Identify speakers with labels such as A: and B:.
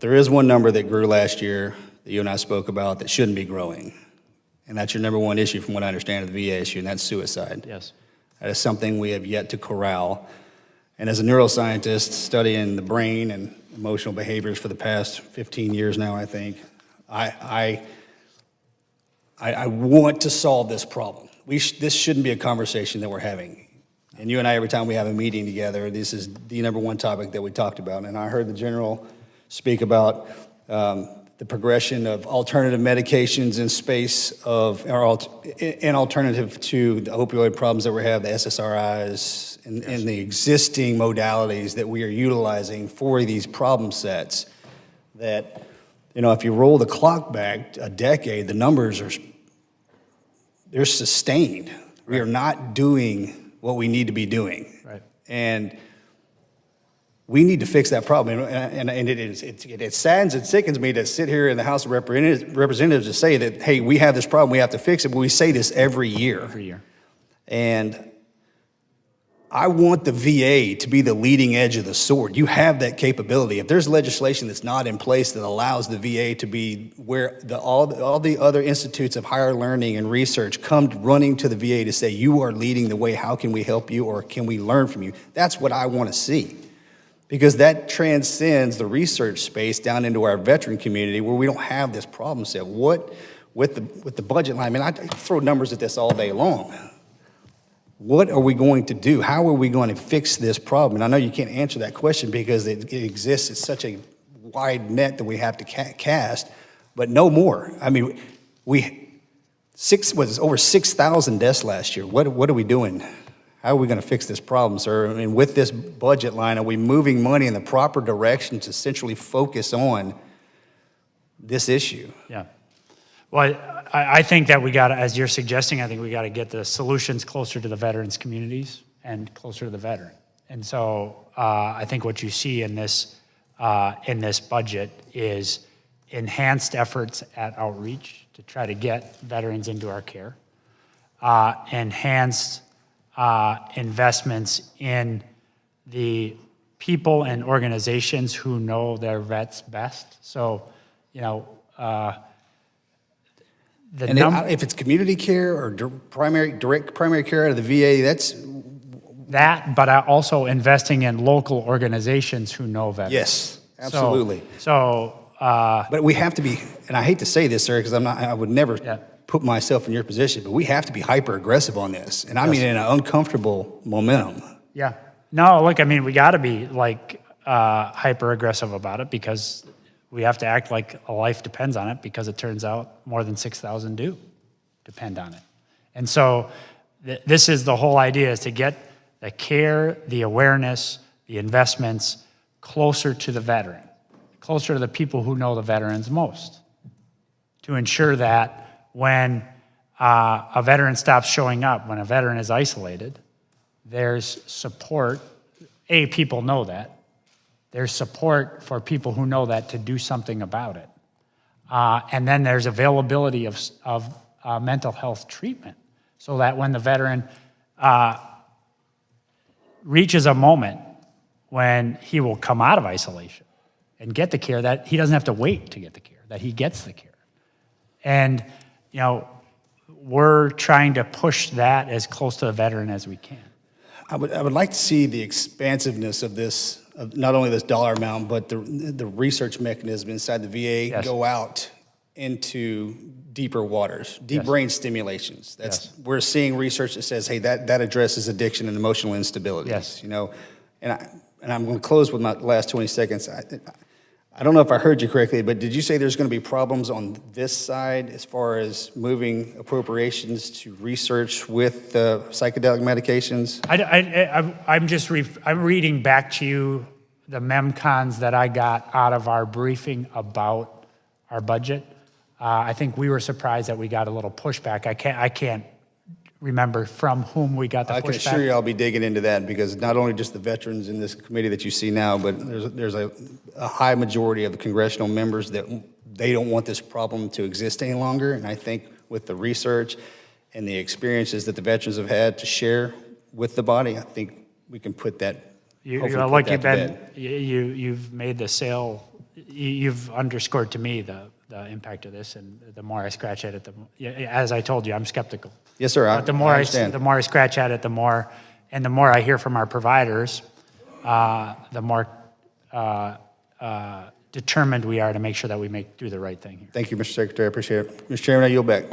A: There is one number that grew last year that you and I spoke about that shouldn't be growing. And that's your number one issue from what I understand of the VA issue, and that's suicide.
B: Yes.
A: That is something we have yet to corral. And as a neuroscientist studying the brain and emotional behaviors for the past 15 years now, I think, I want to solve this problem. This shouldn't be a conversation that we're having. And you and I, every time we have a meeting together, this is the number one topic that we talked about. And I heard the general speak about the progression of alternative medications in space of, an alternative to the opioid problems that we have, the SSRIs, and the existing modalities that we are utilizing for these problem sets that, if you roll the clock back a decade, the numbers they're sustained. Right. We are not doing what we need to be doing.
B: Right.
A: And we need to fix that problem. And it saddens and sickens me to sit here in the House of Representatives to say that, hey, we have this problem, we have to fix it, but we say this every year.
B: Every year.
A: And I want the VA to be the leading edge of the sword. You have that capability. If there's legislation that's not in place that allows the VA to be where all the other institutes of higher learning and research come running to the VA to say, you are leading the way, how can we help you or can we learn from you? That's what I want to see. Because that transcends the research space down into our veteran community where we don't have this problem set. What, with the budget line, I throw numbers at this all day long. What are we going to do? How are we going to fix this problem? And I know you can't answer that question because it exists. It's such a wide net that we have to cast, but no more. Over 6,000 deaths last year. What are we doing? How are we going to fix this problem, sir? And with this budget line, are we moving money in the proper direction to essentially focus on this issue?
B: Yeah. Well, I think that we got to, as you're suggesting, I think we got to get the solutions closer to the veterans' communities and closer to the veteran. And so I think what you see in this budget is enhanced efforts at outreach to try to get veterans into our care, enhanced investments in the people and organizations who know their vets best. So,
A: if it's community care or direct primary care out of the VA, that's
B: that. But also investing in local organizations who know veterans.
A: Yes, absolutely.
B: But
A: we have to be, and I hate to say this, sir, because I would never put myself in your position, but we have to be hyper aggressive on this, and I mean in an uncomfortable momentum.
B: Yeah. No, look, we got to be hyper aggressive about it because we have to act like a life depends on it because it turns out more than 6,000 do depend on it. And so this is the whole idea, is to get the care, the awareness, the investments closer to the veteran, closer to the people who know the veterans most, to ensure that when a veteran stops showing up, when a veteran is isolated, there's support. People know that. There's support for people who know that to do something about it. And then there's availability of mental health treatment so that when the veteran reaches a moment when he will come out of isolation and get the care, that he doesn't have to wait to get the care, that he gets the care. And, we're trying to push that as close to the veteran as we can.
A: I would like to see the expansiveness of this, of not only this dollar amount, but the research mechanism inside the VA go out into deeper waters, deep brain stimulations. We're seeing research that says, hey, that addresses addiction and emotional instability.
B: Yes.
A: And I'm going to close with my last 20 seconds. I don't know if I heard you correctly, but did you say there's going to be problems on this side as far as moving appropriations to research with psychedelic medications?
B: I'm reading back to you the memcons that I got out of our briefing about our budget. I think we were surprised that we got a little pushback. I can't remember from whom we got the pushback.
A: I can assure you I'll be digging into that because not only just the veterans in this committee that you see now, but there's a high majority of the congressional members that they don't want this problem to exist any longer. And I think with the research and the experiences that the veterans have had to share with the body, I think we can put that.
B: You've made the sale you've underscored to me the impact of this, and the more I scratch at it, as I told you, I'm skeptical.
A: Yes, sir.
B: But the more
A: understand.
B: the more I scratch at it, the more I hear from our providers, the more determined we are to make sure that we do the right thing here.
A: Thank you, Mr. Secretary. I appreciate it. Mr. Chairman, I yield back.